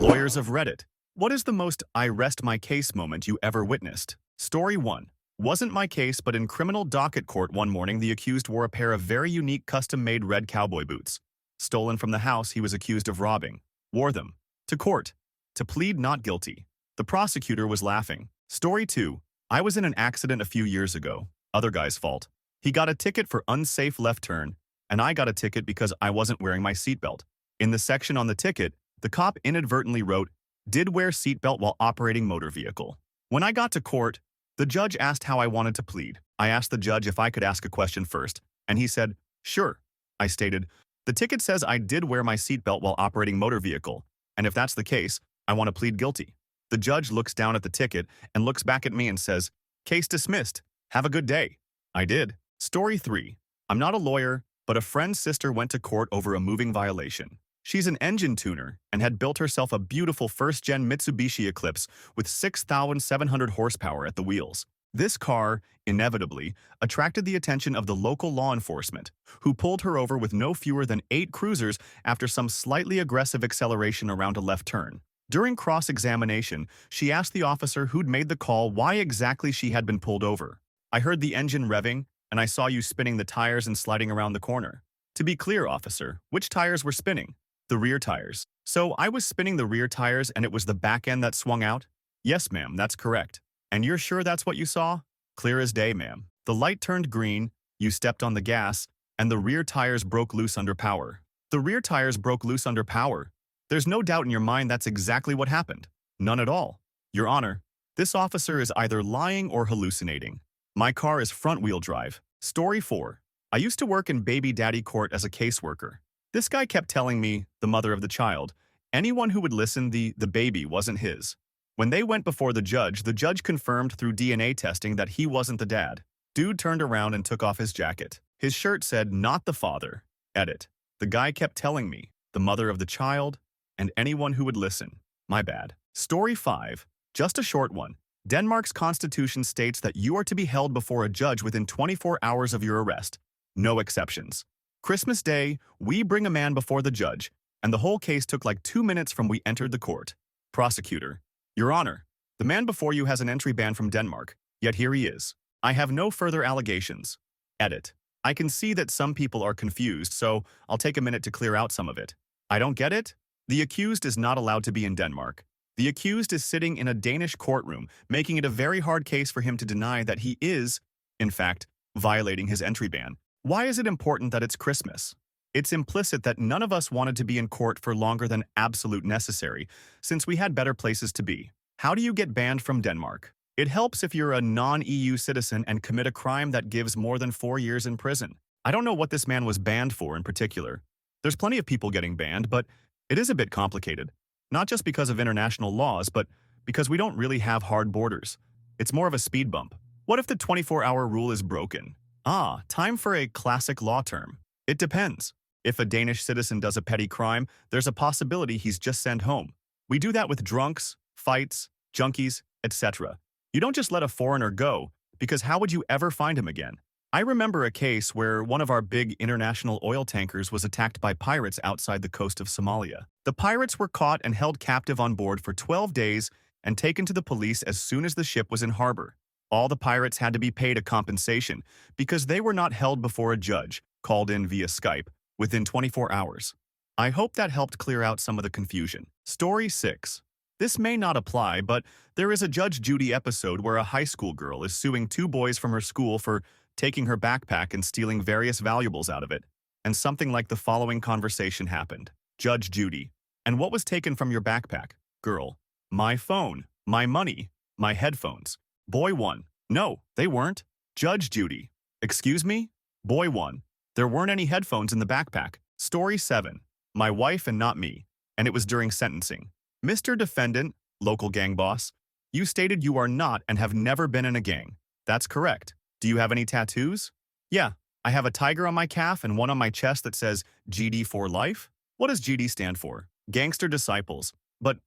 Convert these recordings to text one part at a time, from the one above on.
Lawyers of Reddit. What is the most I rest my case moment you ever witnessed? Story 1. Wasn't my case, but in criminal docket court one morning, the accused wore a pair of very unique custom-made red cowboy boots. Stolen from the house he was accused of robbing. Wore them. To court. To plead not guilty. The prosecutor was laughing. Story 2. I was in an accident a few years ago. Other guy's fault. He got a ticket for unsafe left turn, and I got a ticket because I wasn't wearing my seatbelt. In the section on the ticket, the cop inadvertently wrote, "Did wear seatbelt while operating motor vehicle." When I got to court, the judge asked how I wanted to plead. I asked the judge if I could ask a question first, and he said, "Sure." I stated, "The ticket says I did wear my seatbelt while operating motor vehicle, and if that's the case, I want to plead guilty." The judge looks down at the ticket and looks back at me and says, "Case dismissed. Have a good day." I did. Story 3. I'm not a lawyer, but a friend's sister went to court over a moving violation. She's an engine tuner and had built herself a beautiful first-gen Mitsubishi Eclipse with 6,700 horsepower at the wheels. This car, inevitably, attracted the attention of the local law enforcement, who pulled her over with no fewer than 8 cruisers after some slightly aggressive acceleration around a left turn. During cross-examination, she asked the officer who'd made the call why exactly she had been pulled over. "I heard the engine revving, and I saw you spinning the tires and sliding around the corner." "To be clear, officer, which tires were spinning?" "The rear tires." "So I was spinning the rear tires and it was the back end that swung out?" "Yes, ma'am, that's correct." "And you're sure that's what you saw?" "Clear as day, ma'am. The light turned green, you stepped on the gas, and the rear tires broke loose under power." "The rear tires broke loose under power? There's no doubt in your mind that's exactly what happened." "None at all. Your Honor, this officer is either lying or hallucinating. My car is front-wheel drive." Story 4. I used to work in baby daddy court as a caseworker. This guy kept telling me, the mother of the child, anyone who would listen, the baby wasn't his. When they went before the judge confirmed through DNA testing that he wasn't the dad. Dude turned around and took off his jacket. His shirt said, "Not the father." Edit. The guy kept telling me, the mother of the child, and anyone who would listen. My bad. Story 5. Just a short one. Denmark's constitution states that you are to be held before a judge within 24 hours of your arrest. No exceptions. Christmas Day, we bring a man before the judge, and the whole case took like 2 minutes from we entered the court. Prosecutor. Your Honor, the man before you has an entry ban from Denmark, yet here he is. I have no further allegations. Edit. I can see that some people are confused, so I'll take a minute to clear out some of it. I don't get it? The accused is not allowed to be in Denmark. The accused is sitting in a Danish courtroom, making it a very hard case for him to deny that he is, in fact, violating his entry ban. Why is it important that it's Christmas? It's implicit that none of us wanted to be in court for longer than absolute necessary, since we had better places to be. How do you get banned from Denmark? It helps if you're a non-EU citizen and commit a crime that gives more than 4 years in prison. I don't know what this man was banned for in particular. There's plenty of people getting banned, but it is a bit complicated. Not just because of international laws, but because we don't really have hard borders. It's more of a speed bump. What if the 24-hour rule is broken? Time for a classic law term. It depends. If a Danish citizen does a petty crime, there's a possibility he's just sent home. We do that with drunks, fights, junkies, etc. You don't just let a foreigner go, because how would you ever find him again? I remember a case where one of our big international oil tankers was attacked by pirates outside the coast of Somalia. The pirates were caught and held captive on board for 12 days and taken to the police as soon as the ship was in harbor. All the pirates had to be paid a compensation because they were not held before a judge, called in via Skype, within 24 hours. I hope that helped clear out some of the confusion. Story 6. This may not apply, but there is a Judge Judy episode where a high school girl is suing 2 boys from her school for taking her backpack and stealing various valuables out of it. And something like the following conversation happened. Judge Judy. And what was taken from your backpack? Girl. My phone, my money, my headphones. Boy 1. No, they weren't. Judge Judy. Excuse me? Boy 1. There weren't any headphones in the backpack. Story 7. My wife and not me. And it was during sentencing. Mr. Defendant, local gang boss, you stated you are not and have never been in a gang. That's correct. Do you have any tattoos? Yeah, I have a tiger on my calf and one on my chest that says GD for life. What does GD stand for? Gangster Disciples. But,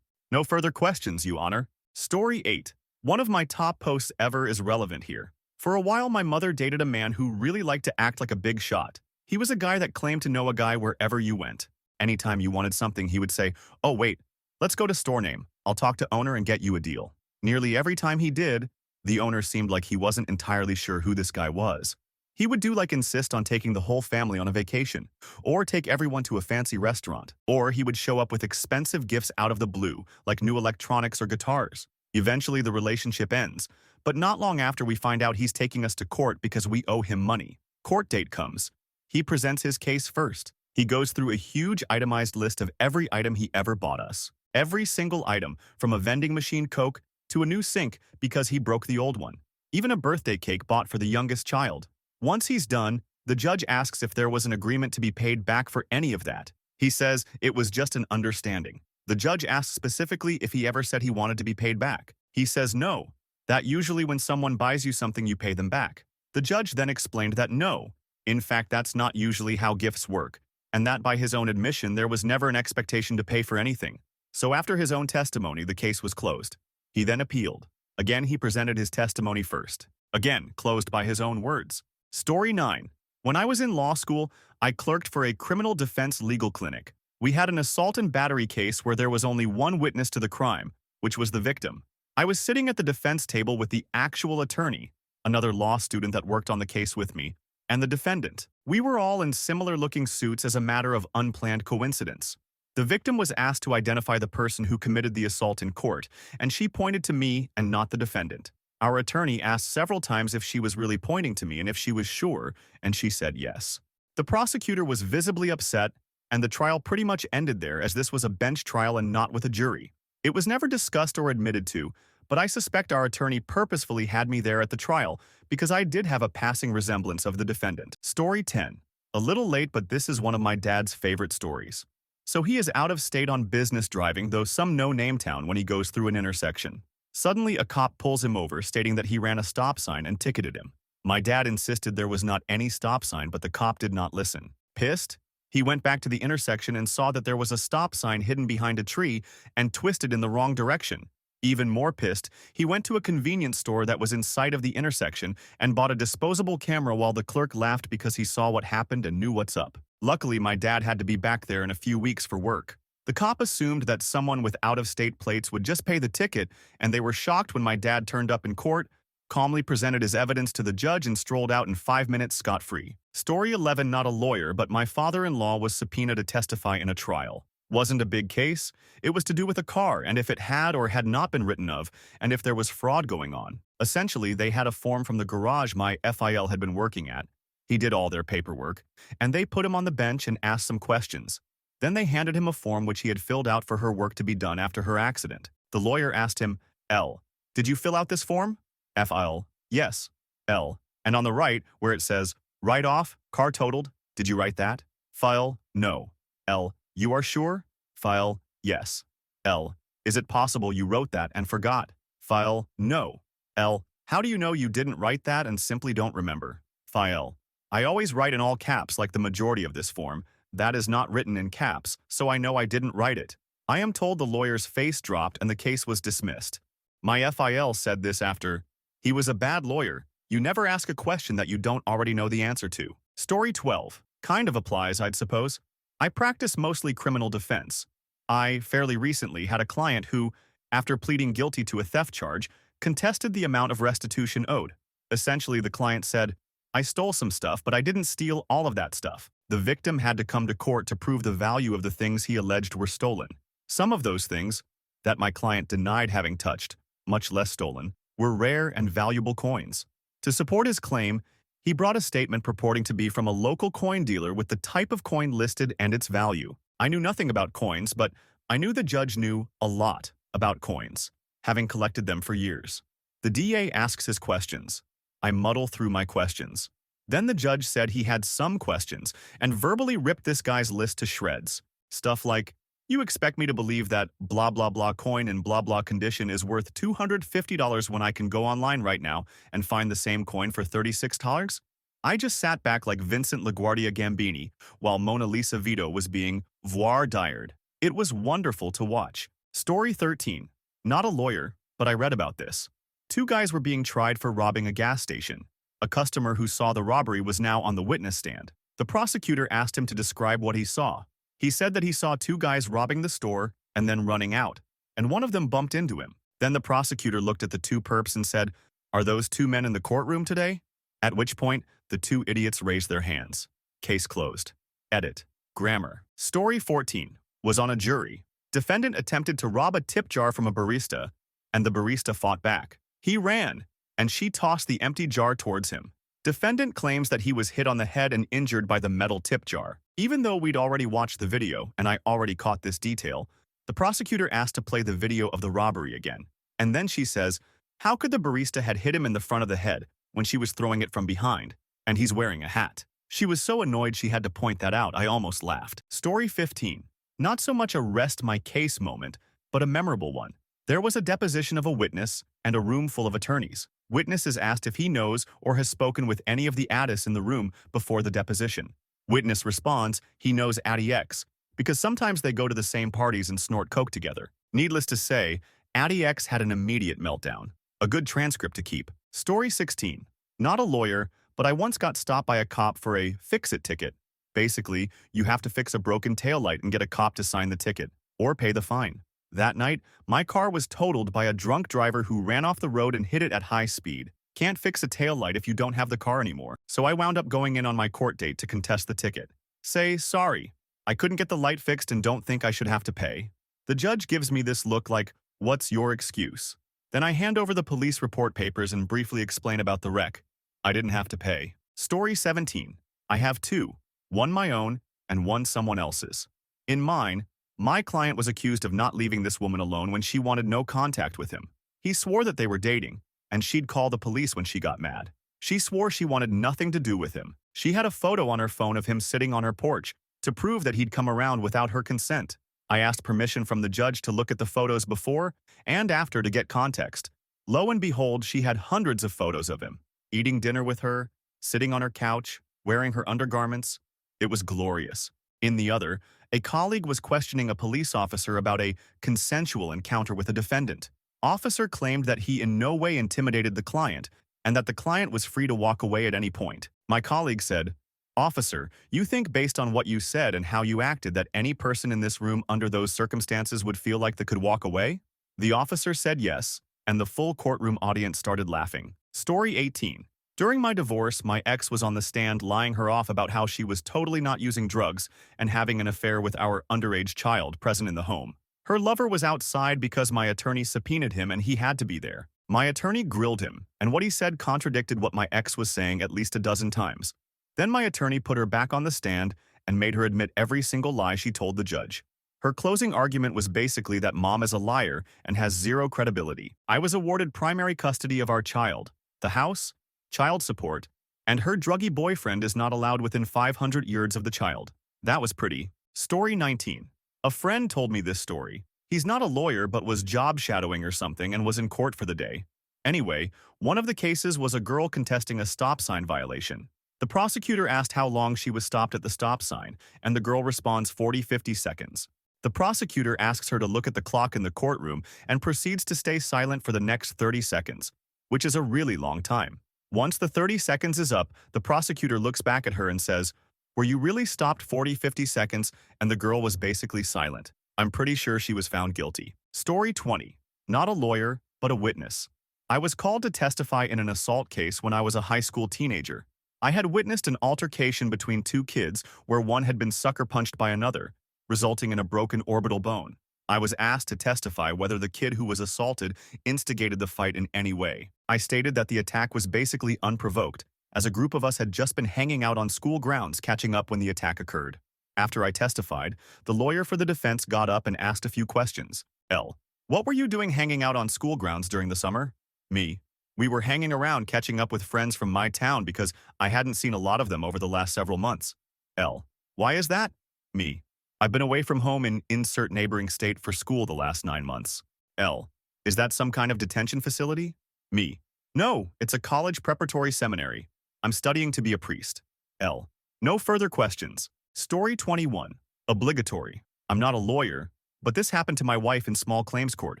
no further questions, Your Honor. Story 8. One of my top posts ever is relevant here. For a while, my mother dated a man who really liked to act like a big shot. He was a guy that claimed to know a guy wherever you went. Anytime you wanted something, he would say, "Oh, wait, Let's go to store name. I'll talk to owner and get you a deal. Nearly every time he did, the owner seemed like he wasn't entirely sure who this guy was. He would do like insist on taking the whole family on a vacation, or take everyone to a fancy restaurant, or he would show up with expensive gifts out of the blue, like new electronics or guitars. Eventually, the relationship ends, but not long after we find out he's taking us to court because we owe him money. Court date comes. He presents his case first. He goes through a huge itemized list of every item he ever bought us. Every single item, from a vending machine Coke to a new sink because he broke the old one. Even a birthday cake bought for the youngest child. Once he's done, the judge asks if there was an agreement to be paid back for any of that. He says it was just an understanding. The judge asks specifically if he ever said he wanted to be paid back. He says no. That usually when someone buys you something you pay them back. The judge then explained that no. In fact, that's not usually how gifts work, and that by his own admission there was never an expectation to pay for anything. So after his own testimony, the case was closed. He then appealed. Again, he presented his testimony first. Again, closed by his own words. Story 9. When I was in law school, I clerked for a criminal defense legal clinic. We had an assault and battery case where there was only one witness to the crime, which was the victim. I was sitting at the defense table with the actual attorney, another law student that worked on the case with me, and the defendant. We were all in similar-looking suits as a matter of unplanned coincidence. The victim was asked to identify the person who committed the assault in court, and she pointed to me and not the defendant. Our attorney asked several times if she was really pointing to me and if she was sure, and she said yes. The prosecutor was visibly upset, and the trial pretty much ended there as this was a bench trial and not with a jury. It was never discussed or admitted to, but I suspect our attorney purposefully had me there at the trial because I did have a passing resemblance of the defendant. Story 10. A little late, but this is one of my dad's favorite stories. So he is out of state on business driving, though some no-name town, when he goes through an intersection. Suddenly, a cop pulls him over, stating that he ran a stop sign and ticketed him. My dad insisted there was not any stop sign, but the cop did not listen. Pissed, he went back to the intersection and saw that there was a stop sign hidden behind a tree and twisted in the wrong direction. Even more pissed, he went to a convenience store that was in sight of the intersection and bought a disposable camera while the clerk laughed because he saw what happened and knew what's up. Luckily, my dad had to be back there in a few weeks for work. The cop assumed that someone with out-of-state plates would just pay the ticket, and they were shocked when my dad turned up in court, calmly presented his evidence to the judge, and strolled out in 5 minutes scot-free. Story 11. Not a lawyer, but my father-in-law was subpoenaed to testify in a trial. Wasn't a big case. It was to do with a car, and if it had or had not been written of, and if there was fraud going on. Essentially, they had a form from the garage my FIL had been working at. He did all their paperwork, and they put him on the bench and asked some questions. Then they handed him a form which he had filled out for her work to be done after her accident. The lawyer asked him, L, did you fill out this form? FIL, yes. L, and on the right, where it says, write off, car totaled, did you write that? File, no. L, you are sure? File, yes. L, is it possible you wrote that and forgot? File, no. L, how do you know you didn't write that and simply don't remember? File, I always write in all caps like the majority of this form. That is not written in caps, so I know I didn't write it. I am told the lawyer's face dropped and the case was dismissed. My FIL said this after, he was a bad lawyer. You never ask a question that you don't already know the answer to. Story 12. Kind of applies, I'd suppose. I practice mostly criminal defense. I, fairly recently, had a client who, after pleading guilty to a theft charge, contested the amount of restitution owed. Essentially, the client said, I stole some stuff, but I didn't steal all of that stuff. The victim had to come to court to prove the value of the things he alleged were stolen. Some of those things, that my client denied having touched, much less stolen, were rare and valuable coins. To support his claim, he brought a statement purporting to be from a local coin dealer with the type of coin listed and its value. I knew nothing about coins, but I knew the judge knew a lot about coins, having collected them for years. The DA asks his questions. I muddle through my questions. Then the judge said he had some questions and verbally ripped this guy's list to shreds. Stuff like, you expect me to believe that blah blah blah coin in blah blah condition is worth $250 when I can go online right now and find the same coin for $36? I just sat back like Vincent LaGuardia Gambini while Mona Lisa Vito was being voir dired. It was wonderful to watch. Story 13. Not a lawyer, but I read about this. 2 guys were being tried for robbing a gas station. A customer who saw the robbery was now on the witness stand. The prosecutor asked him to describe what he saw. He said that he saw 2 guys robbing the store, and then running out, and one of them bumped into him. Then the prosecutor looked at the two perps and said, "Are those two men in the courtroom today?" At which point, the two idiots raised their hands. Case closed. Edit. Grammar. Story 14 was on a jury. Defendant attempted to rob a tip jar from a barista, and the barista fought back. He ran, and she tossed the empty jar towards him. Defendant claims that he was hit on the head and injured by the metal tip jar. Even though we'd already watched the video, and I already caught this detail, the prosecutor asked to play the video of the robbery again. And then she says, how could the barista had hit him in the front of the head when she was throwing it from behind, and he's wearing a hat? She was so annoyed she had to point that out, I almost laughed. Story 15. Not so much a rest my case moment, but a memorable one. There was a deposition of a witness and a room full of attorneys. Witness is asked if he knows or has spoken with any of the addicts in the room before the deposition. Witness responds he knows Addie X, because sometimes they go to the same parties and snort coke together. Needless to say, Addie X had an immediate meltdown. A good transcript to keep. Story 16. Not a lawyer, but I once got stopped by a cop for a fix-it ticket. Basically, you have to fix a broken taillight and get a cop to sign the ticket, or pay the fine. That night, my car was totaled by a drunk driver who ran off the road and hit it at high speed. Can't fix a taillight if you don't have the car anymore, so I wound up going in on my court date to contest the ticket. Say, sorry, I couldn't get the light fixed and don't think I should have to pay. The judge gives me this look like, what's your excuse? Then I hand over the police report papers and briefly explain about the wreck. I didn't have to pay. Story 17. I have two. One my own, and one someone else's. In mine, my client was accused of not leaving this woman alone when she wanted no contact with him. He swore that they were dating, and she'd call the police when she got mad. She swore she wanted nothing to do with him. She had a photo on her phone of him sitting on her porch to prove that he'd come around without her consent. I asked permission from the judge to look at the photos before and after to get context. Lo and behold, she had hundreds of photos of him, eating dinner with her, sitting on her couch, wearing her undergarments. It was glorious. In the other, a colleague was questioning a police officer about a consensual encounter with a defendant. Officer claimed that he in no way intimidated the client and that the client was free to walk away at any point. My colleague said, "Officer, you think based on what you said and how you acted that any person in this room under those circumstances would feel like they could walk away?" The officer said yes, and the full courtroom audience started laughing. Story 18. During my divorce, my ex was on the stand lying her off about how she was totally not using drugs and having an affair with our underage child present in the home. Her lover was outside because my attorney subpoenaed him and he had to be there. My attorney grilled him, and what he said contradicted what my ex was saying at least a dozen times. Then my attorney put her back on the stand and made her admit every single lie she told the judge. Her closing argument was basically that mom is a liar and has zero credibility. I was awarded primary custody of our child, the house, child support, and her druggy boyfriend is not allowed within 500 yards of the child. That was pretty. Story 19. A friend told me this story. He's not a lawyer but was job shadowing or something and was in court for the day. Anyway, one of the cases was a girl contesting a stop sign violation. The prosecutor asked how long she was stopped at the stop sign, and the girl responds 40-50 seconds. The prosecutor asks her to look at the clock in the courtroom and proceeds to stay silent for the next 30 seconds, which is a really long time. Once the 30 seconds is up, the prosecutor looks back at her and says, "Were you really stopped 40-50 seconds?" And the girl was basically silent. I'm pretty sure she was found guilty. Story 20. Not a lawyer, but a witness. I was called to testify in an assault case when I was a high school teenager. I had witnessed an altercation between two kids where one had been sucker punched by another, resulting in a broken orbital bone. I was asked to testify whether the kid who was assaulted instigated the fight in any way. I stated that the attack was basically unprovoked, as a group of us had just been hanging out on school grounds catching up when the attack occurred. After I testified, the lawyer for the defense got up and asked a few questions. L. What were you doing hanging out on school grounds during the summer? Me. We were hanging around catching up with friends from my town because I hadn't seen a lot of them over the last several months. L. Why is that? Me. I've been away from home in insert neighboring state for school the last 9 months. L. Is that some kind of detention facility? Me. No, it's a college preparatory seminary. I'm studying to be a priest. L. No further questions. Story 21. Obligatory. I'm not a lawyer, but this happened to my wife in small claims court.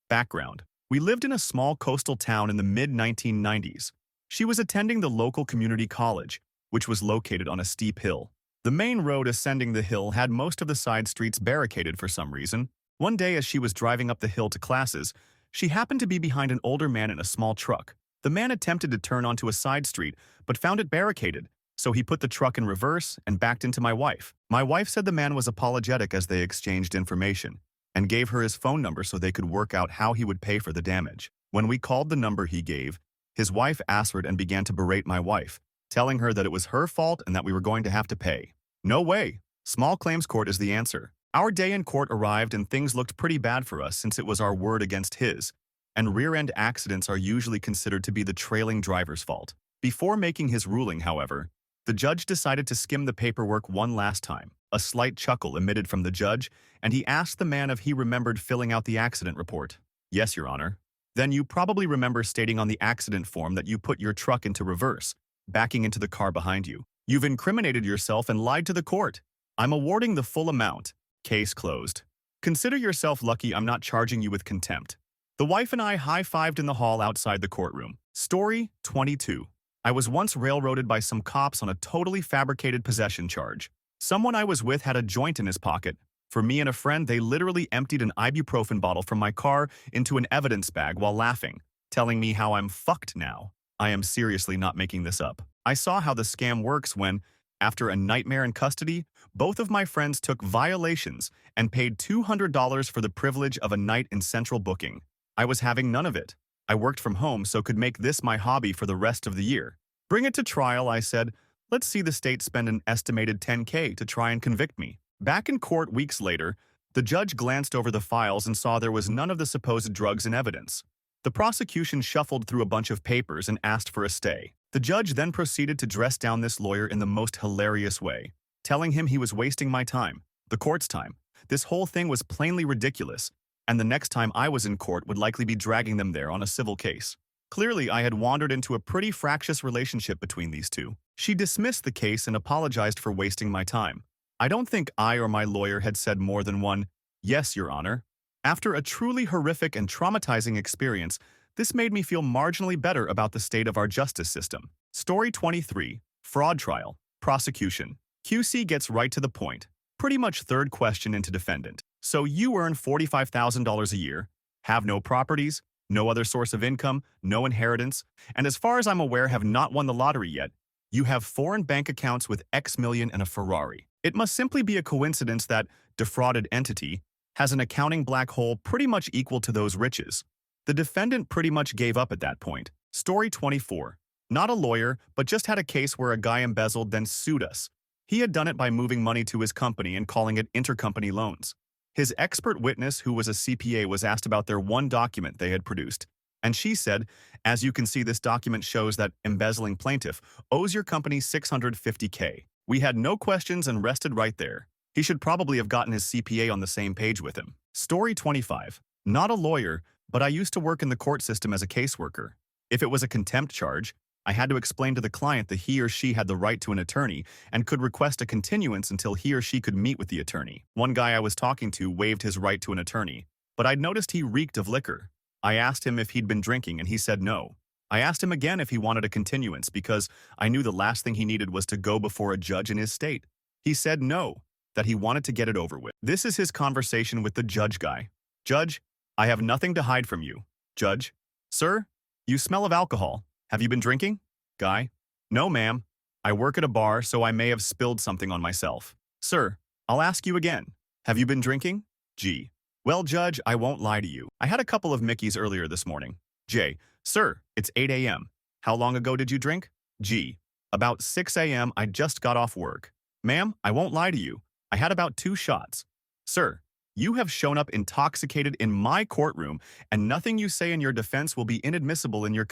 Background. We lived in a small coastal town in the mid-1990s. She was attending the local community college, which was located on a steep hill. The main road ascending the hill had most of the side streets barricaded for some reason. One day as she was driving up the hill to classes, she happened to be behind an older man in a small truck. The man attempted to turn onto a side street, but found it barricaded, so he put the truck in reverse and backed into my wife. My wife said the man was apologetic as they exchanged information, and gave her his phone number so they could work out how he would pay for the damage. When we called the number he gave, his wife answered and began to berate my wife, telling her that it was her fault and that we were going to have to pay. No way. Small claims court is the answer. Our day in court arrived and things looked pretty bad for us since it was our word against his, and rear-end accidents are usually considered to be the trailing driver's fault. Before making his ruling, however, the judge decided to skim the paperwork one last time. A slight chuckle emitted from the judge, and he asked the man if he remembered filling out the accident report. Yes, Your Honor. Then you probably remember stating on the accident form that you put your truck into reverse, backing into the car behind you. You've incriminated yourself and lied to the court. I'm awarding the full amount. Case closed. Consider yourself lucky I'm not charging you with contempt. The wife and I high-fived in the hall outside the courtroom. Story 22. I was once railroaded by some cops on a totally fabricated possession charge. Someone I was with had a joint in his pocket. For me and a friend, they literally emptied an ibuprofen bottle from my car into an evidence bag while laughing, telling me how I'm fucked now. I am seriously not making this up. I saw how the scam works when, after a nightmare in custody, both of my friends took violations and paid $200 for the privilege of a night in central booking. I was having none of it. I worked from home so could make this my hobby for the rest of the year. Bring it to trial, I said. Let's see the state spend an estimated $10K to try and convict me. Back in court weeks later, the judge glanced over the files and saw there was none of the supposed drugs in evidence. The prosecution shuffled through a bunch of papers and asked for a stay. The judge then proceeded to dress down this lawyer in the most hilarious way, telling him he was wasting my time, the court's time. This whole thing was plainly ridiculous, and the next time I was in court would likely be dragging them there on a civil case. Clearly, I had wandered into a pretty fractious relationship between these two. She dismissed the case and apologized for wasting my time. I don't think I or my lawyer had said more than one, "Yes, Your Honor." After a truly horrific and traumatizing experience, this made me feel marginally better about the state of our justice system. Story 23. Fraud Trial. Prosecution. QC gets right to the point. Pretty much third question into defendant. So you earn $45,000 a year, have no properties, no other source of income, no inheritance, and as far as I'm aware have not won the lottery yet. You have foreign bank accounts with X million and a Ferrari. It must simply be a coincidence that defrauded entity has an accounting black hole pretty much equal to those riches. The defendant pretty much gave up at that point. Story 24. Not a lawyer, but just had a case where a guy embezzled then sued us. He had done it by moving money to his company and calling it intercompany loans. His expert witness, who was a CPA, was asked about their one document they had produced, and she said, "As you can see, this document shows that embezzling plaintiff owes your company $650K. We had no questions and rested right there. He should probably have gotten his CPA on the same page with him." Story 25. Not a lawyer, but I used to work in the court system as a caseworker. If it was a contempt charge, I had to explain to the client that he or she had the right to an attorney and could request a continuance until he or she could meet with the attorney. One guy I was talking to waived his right to an attorney, but I'd noticed he reeked of liquor. I asked him if he'd been drinking and he said no. I asked him again if he wanted a continuance because I knew the last thing he needed was to go before a judge in his state. He said no, that he wanted to get it over with. This is his conversation with the judge guy. "Judge, I have nothing to hide from you." Judge: "Sir, you smell of alcohol. Have you been drinking?" Guy: "No, ma'am. I work at a bar, so I may have spilled something on myself." "Sir, I'll ask you again. Have you been drinking?" G: "Well, Judge, I won't lie to you. I had a couple of Mickeys earlier this morning." J: "Sir, it's 8 a.m. How long ago did you drink?" G: "About 6 a.m. I just got off work." "Ma'am, I won't lie to you. I had about 2 shots." "Sir, you have shown up intoxicated in my courtroom, and nothing you say in your defense will be inadmissible in your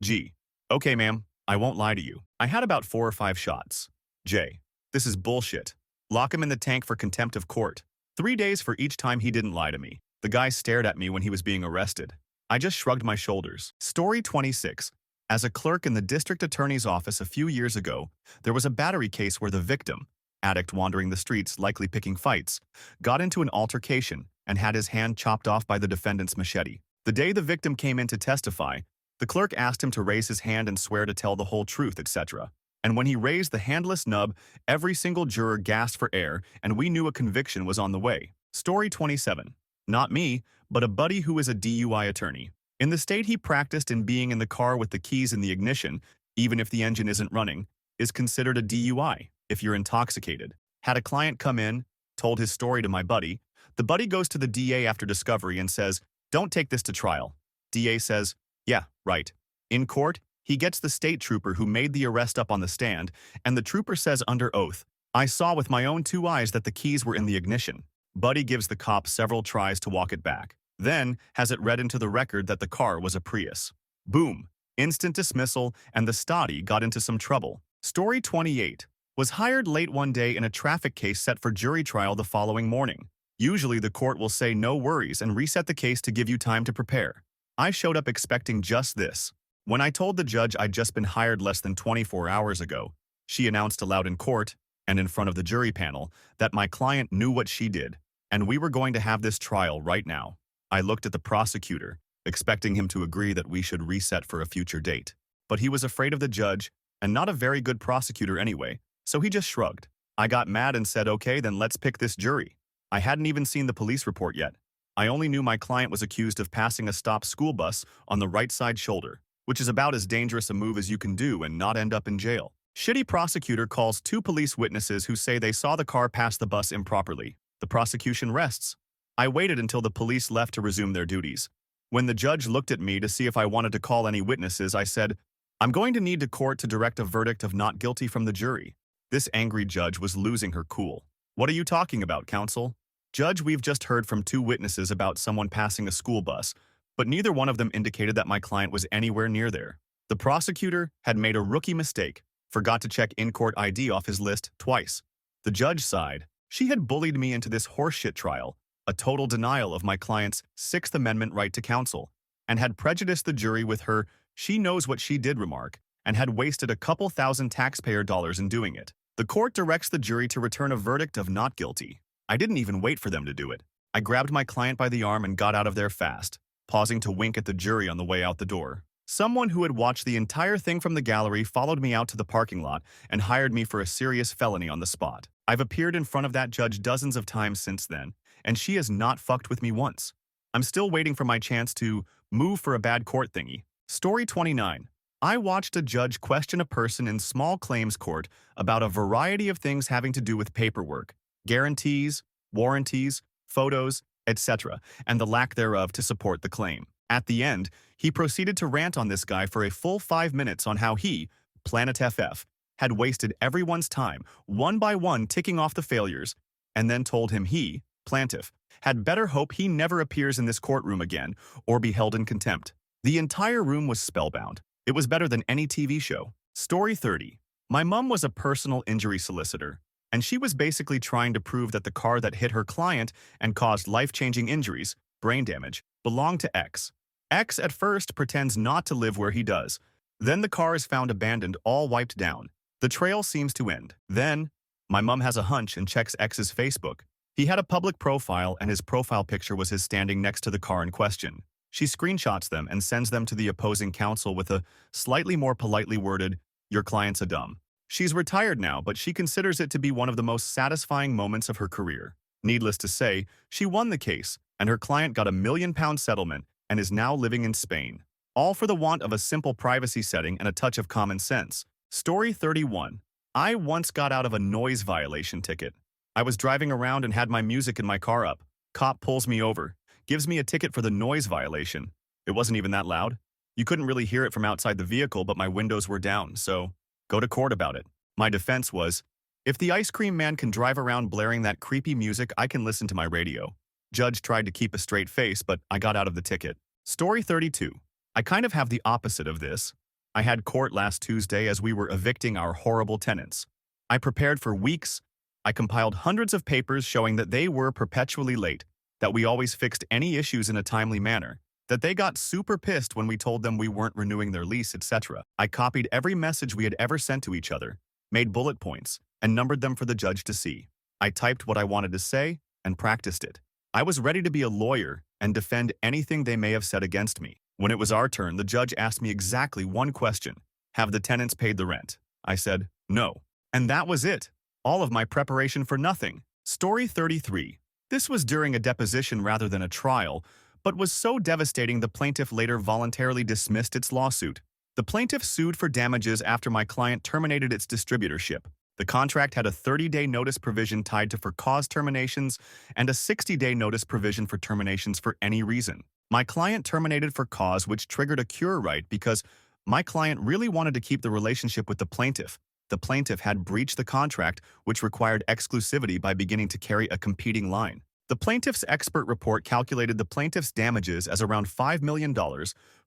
G: "Okay, ma'am, I won't lie to you. I had about 4 or 5 shots." J: "This is bullshit. Lock him in the tank for contempt of court. 3 days for each time he didn't lie to me." The guy stared at me when he was being arrested. I just shrugged my shoulders. Story 26. As a clerk in the district attorney's office a few years ago, there was a battery case where the victim, addict wandering the streets, likely picking fights, got into an altercation and had his hand chopped off by the defendant's machete. The day the victim came in to testify, the clerk asked him to raise his hand and swear to tell the whole truth, etc. And when he raised the handless nub, every single juror gasped for air, and we knew a conviction was on the way. Story 27. Not me, but a buddy who is a DUI attorney. In the state he practiced in, being in the car with the keys in the ignition, even if the engine isn't running, is considered a DUI if you're intoxicated. Had a client come in, told his story to my buddy. The buddy goes to the DA after discovery and says, "Don't take this to trial." DA says, "Yeah, right." In court, he gets the state trooper who made the arrest up on the stand, and the trooper says under oath, "I saw with my own two eyes that the keys were in the ignition." Buddy gives the cop several tries to walk it back, then has it read into the record that the car was a Prius. Boom. Instant dismissal, and the stoddy got into some trouble. Story 28. Was hired late one day in a traffic case set for jury trial the following morning. Usually the court will say no worries and reset the case to give you time to prepare. I showed up expecting just this. When I told the judge I'd just been hired less than 24 hours ago, she announced aloud in court, and in front of the jury panel, that my client knew what she did, and we were going to have this trial right now. I looked at the prosecutor, expecting him to agree that we should reset for a future date. But he was afraid of the judge, and not a very good prosecutor anyway, so he just shrugged. I got mad and said, "Okay, then let's pick this jury." I hadn't even seen the police report yet. I only knew my client was accused of passing a stopped school bus on the right side shoulder, which is about as dangerous a move as you can do and not end up in jail. Shitty prosecutor calls two police witnesses who say they saw the car pass the bus improperly. The prosecution rests. I waited until the police left to resume their duties. When the judge looked at me to see if I wanted to call any witnesses, I said, "I'm going to need the court to direct a verdict of not guilty from the jury." This angry judge was losing her cool. "What are you talking about, counsel?" "Judge, we've just heard from two witnesses about someone passing a school bus, but neither one of them indicated that my client was anywhere near there." The prosecutor had made a rookie mistake, forgot to check in-court ID off his list twice. The judge sighed. She had bullied me into this horseshit trial, a total denial of my client's Sixth Amendment right to counsel, and had prejudiced the jury with her "she knows what she did" remark, and had wasted a couple thousand taxpayer dollars in doing it. The court directs the jury to return a verdict of not guilty. I didn't even wait for them to do it. I grabbed my client by the arm and got out of there fast, pausing to wink at the jury on the way out the door. Someone who had watched the entire thing from the gallery followed me out to the parking lot and hired me for a serious felony on the spot. I've appeared in front of that judge dozens of times since then, and she has not fucked with me once. I'm still waiting for my chance to move for a bad court thingy. Story 29. I watched a judge question a person in small claims court about a variety of things having to do with paperwork, guarantees, warranties, photos, etc., and the lack thereof to support the claim. At the end, he proceeded to rant on this guy for a full 5 minutes on how he, Planet FF, had wasted everyone's time, one by one ticking off the failures, and then told him he, Plantif, had better hope he never appears in this courtroom again or be held in contempt. The entire room was spellbound. It was better than any TV show. Story 30. My mum was a personal injury solicitor, and she was basically trying to prove that the car that hit her client and caused life-changing injuries, brain damage, belonged to X. X at first pretends not to live where he does. Then the car is found abandoned, all wiped down. The trail seems to end. Then, my mum has a hunch and checks X's Facebook. He had a public profile, and his profile picture was his standing next to the car in question. She screenshots them and sends them to the opposing counsel with a slightly more politely worded, "Your client's a dumb." She's retired now, but she considers it to be one of the most satisfying moments of her career. Needless to say, she won the case, and her client got a £1 million settlement and is now living in Spain. All for the want of a simple privacy setting and a touch of common sense. Story 31. I once got out of a noise violation ticket. I was driving around and had my music in my car up. Cop pulls me over, gives me a ticket for the noise violation. It wasn't even that loud. You couldn't really hear it from outside the vehicle, but my windows were down, so go to court about it. My defense was, if the ice cream man can drive around blaring that creepy music, I can listen to my radio. Judge tried to keep a straight face, but I got out of the ticket. Story 32. I kind of have the opposite of this. I had court last Tuesday as we were evicting our horrible tenants. I prepared for weeks. I compiled hundreds of papers showing that they were perpetually late, that we always fixed any issues in a timely manner, that they got super pissed when we told them we weren't renewing their lease, etc. I copied every message we had ever sent to each other, made bullet points, and numbered them for the judge to see. I typed what I wanted to say and practiced it. I was ready to be a lawyer and defend anything they may have said against me. When it was our turn, the judge asked me exactly one question. Have the tenants paid the rent? I said, no. And that was it. All of my preparation for nothing. Story 33. This was during a deposition rather than a trial, but was so devastating the plaintiff later voluntarily dismissed its lawsuit. The plaintiff sued for damages after my client terminated its distributorship. The contract had a 30-day notice provision tied to for-cause terminations and a 60-day notice provision for terminations for any reason. My client terminated for cause, which triggered a cure right because my client really wanted to keep the relationship with the plaintiff. The plaintiff had breached the contract, which required exclusivity by beginning to carry a competing line. The plaintiff's expert report calculated the plaintiff's damages as around $5 million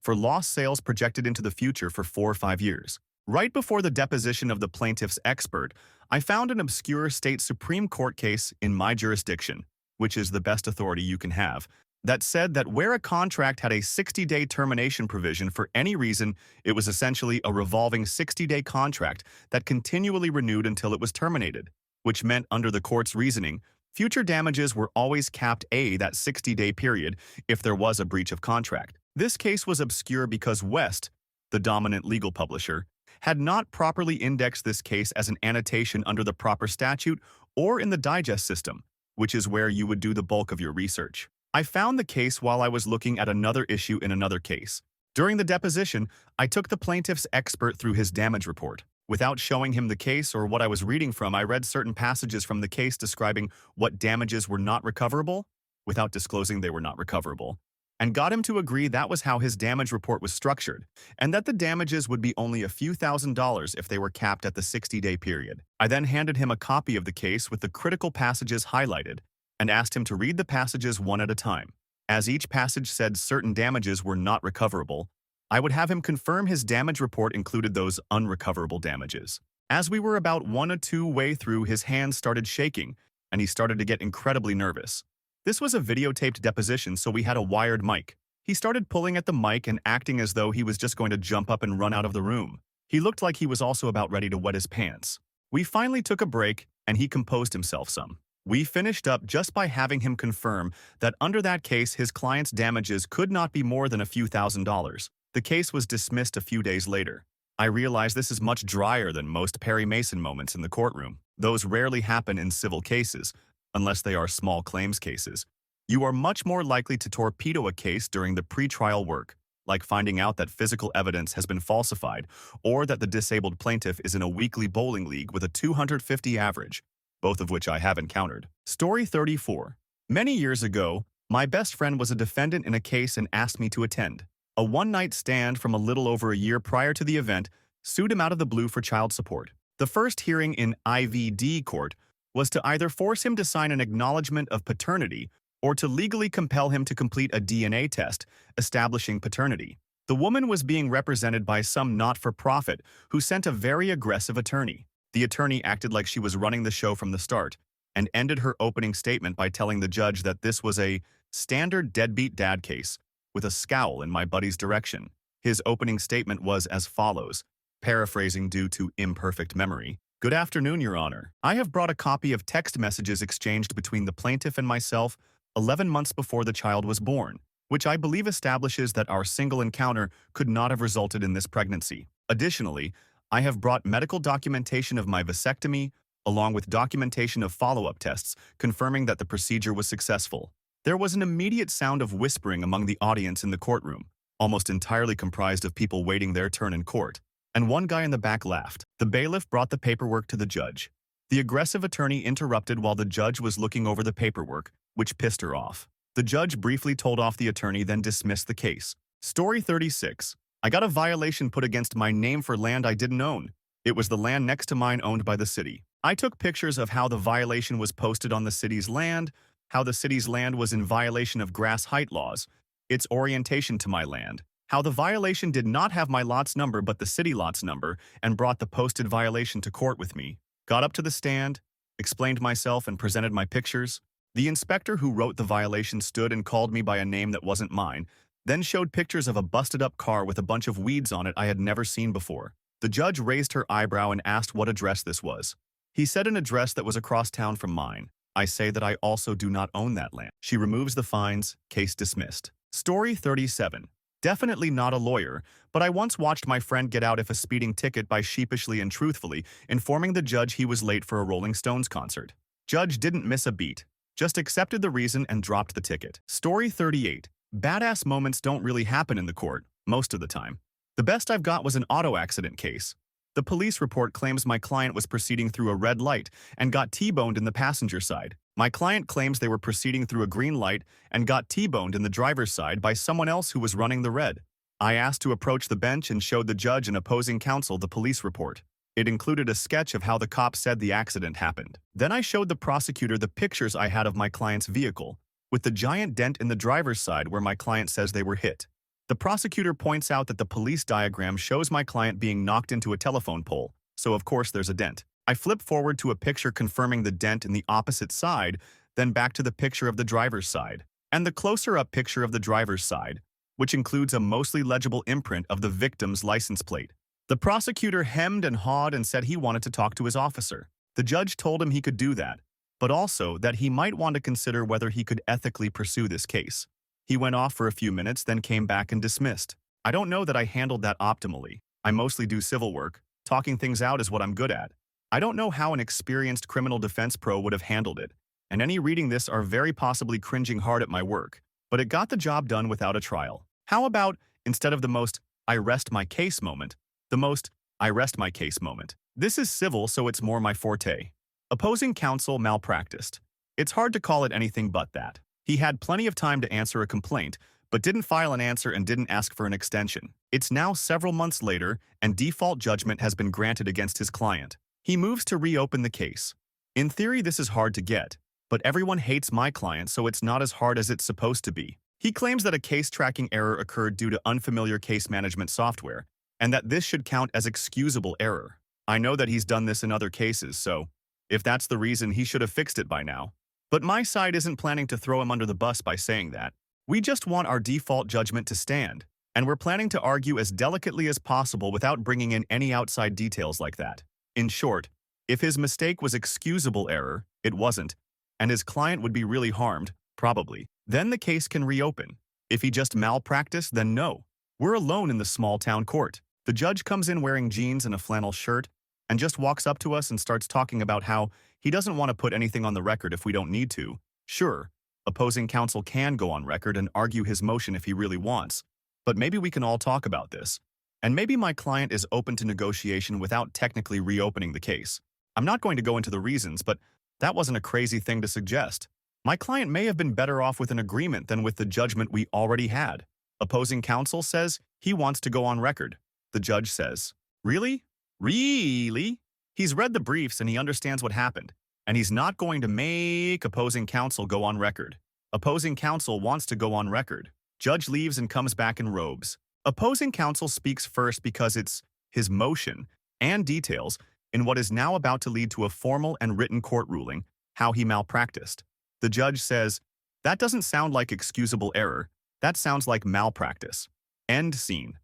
for lost sales projected into the future for 4 or 5 years. Right before the deposition of the plaintiff's expert, I found an obscure state Supreme Court case in my jurisdiction, which is the best authority you can have, that said that where a contract had a 60-day termination provision for any reason, it was essentially a revolving 60-day contract that continually renewed until it was terminated, which meant under the court's reasoning, future damages were always capped that 60-day period if there was a breach of contract. This case was obscure because West, the dominant legal publisher, had not properly indexed this case as an annotation under the proper statute or in the digest system, which is where you would do the bulk of your research. I found the case while I was looking at another issue in another case. During the deposition, I took the plaintiff's expert through his damage report. Without showing him the case or what I was reading from, I read certain passages from the case describing what damages were not recoverable, without disclosing they were not recoverable, and got him to agree that was how his damage report was structured, and that the damages would be only a few $1,000s if they were capped at the 60-day period. I then handed him a copy of the case with the critical passages highlighted, and asked him to read the passages one at a time. As each passage said certain damages were not recoverable, I would have him confirm his damage report included those unrecoverable damages. As we were about 1 or 2 way through, his hands started shaking, and he started to get incredibly nervous. This was a videotaped deposition, so we had a wired mic. He started pulling at the mic and acting as though he was just going to jump up and run out of the room. He looked like he was also about ready to wet his pants. We finally took a break, and he composed himself some. We finished up just by having him confirm that under that case, his client's damages could not be more than a few $1,000s. The case was dismissed a few days later. I realize this is much drier than most Perry Mason moments in the courtroom. Those rarely happen in civil cases, unless they are small claims cases. You are much more likely to torpedo a case during the pretrial work, like finding out that physical evidence has been falsified or that the disabled plaintiff is in a weekly bowling league with a 250 average, both of which I have encountered. Story 34. Many years ago, my best friend was a defendant in a case and asked me to attend. A one-night stand from a little over a year prior to the event sued him out of the blue for child support. The first hearing in IVD court was to either force him to sign an acknowledgement of paternity or to legally compel him to complete a DNA test establishing paternity. The woman was being represented by some not-for-profit who sent a very aggressive attorney. The attorney acted like she was running the show from the start and ended her opening statement by telling the judge that this was a standard deadbeat dad case with a scowl in my buddy's direction. His opening statement was as follows, paraphrasing due to imperfect memory. Good afternoon, Your Honor. I have brought a copy of text messages exchanged between the plaintiff and myself 11 months before the child was born, which I believe establishes that our single encounter could not have resulted in this pregnancy. Additionally, I have brought medical documentation of my vasectomy, along with documentation of follow-up tests, confirming that the procedure was successful. There was an immediate sound of whispering among the audience in the courtroom, almost entirely comprised of people waiting their turn in court, and one guy in the back laughed. The bailiff brought the paperwork to the judge. The aggressive attorney interrupted while the judge was looking over the paperwork, which pissed her off. The judge briefly told off the attorney, then dismissed the case. Story 36. I got a violation put against my name for land I didn't own. It was the land next to mine owned by the city. I took pictures of how the violation was posted on the city's land, how the city's land was in violation of grass height laws, its orientation to my land, how the violation did not have my lot's number but the city lot's number, and brought the posted violation to court with me. Got up to the stand, explained myself, and presented my pictures. The inspector who wrote the violation stood and called me by a name that wasn't mine, then showed pictures of a busted-up car with a bunch of weeds on it I had never seen before. The judge raised her eyebrow and asked what address this was. He said an address that was across town from mine. I say that I also do not own that land. She removes the fines, case dismissed. Story 37. Definitely not a lawyer, but I once watched my friend get out of a speeding ticket by sheepishly and truthfully informing the judge he was late for a Rolling Stones concert. Judge didn't miss a beat. Just accepted the reason and dropped the ticket. Story 38. Badass moments don't really happen in the court, most of the time. The best I've got was an auto accident case. The police report claims my client was proceeding through a red light and got T-boned in the passenger side. My client claims they were proceeding through a green light and got T-boned in the driver's side by someone else who was running the red. I asked to approach the bench and showed the judge and opposing counsel the police report. It included a sketch of how the cop said the accident happened. Then I showed the prosecutor the pictures I had of my client's vehicle, with the giant dent in the driver's side where my client says they were hit. The prosecutor points out that the police diagram shows my client being knocked into a telephone pole, so of course there's a dent. I flip forward to a picture confirming the dent in the opposite side, then back to the picture of the driver's side, and the closer-up picture of the driver's side, which includes a mostly legible imprint of the victim's license plate. The prosecutor hemmed and hawed and said he wanted to talk to his officer. The judge told him he could do that, but also that he might want to consider whether he could ethically pursue this case. He went off for a few minutes, then came back and dismissed. I don't know that I handled that optimally. I mostly do civil work. Talking things out is what I'm good at. I don't know how an experienced criminal defense pro would have handled it, and any reading this are very possibly cringing hard at my work, but it got the job done without a trial. How about, instead of the most "I rest my case" moment, the most "I rest my case" moment? This is civil, so it's more my forte. Opposing counsel malpracticed. It's hard to call it anything but that. He had plenty of time to answer a complaint, but didn't file an answer and didn't ask for an extension. It's now several months later, and default judgment has been granted against his client. He moves to reopen the case. In theory, this is hard to get, but everyone hates my client, so it's not as hard as it's supposed to be. He claims that a case tracking error occurred due to unfamiliar case management software, and that this should count as excusable error. I know that he's done this in other cases, so if that's the reason, he should have fixed it by now. But my side isn't planning to throw him under the bus by saying that. We just want our default judgment to stand, and we're planning to argue as delicately as possible without bringing in any outside details like that. In short, if his mistake was excusable error, it wasn't, and his client would be really harmed, probably. Then the case can reopen. If he just malpracticed, then no. We're alone in the small-town court. The judge comes in wearing jeans and a flannel shirt and just walks up to us and starts talking about how he doesn't want to put anything on the record if we don't need to. Sure, opposing counsel can go on record and argue his motion if he really wants, but maybe we can all talk about this. And maybe my client is open to negotiation without technically reopening the case. I'm not going to go into the reasons, but that wasn't a crazy thing to suggest. My client may have been better off with an agreement than with the judgment we already had. Opposing counsel says he wants to go on record. The judge says, "Really? Really?" He's read the briefs and he understands what happened, and he's not going to make opposing counsel go on record. Opposing counsel wants to go on record. Judge leaves and comes back in robes. Opposing counsel speaks first because it's his motion and details in what is now about to lead to a formal and written court ruling, how he malpracticed. The judge says, "That doesn't sound like excusable error. That sounds like malpractice." End scene.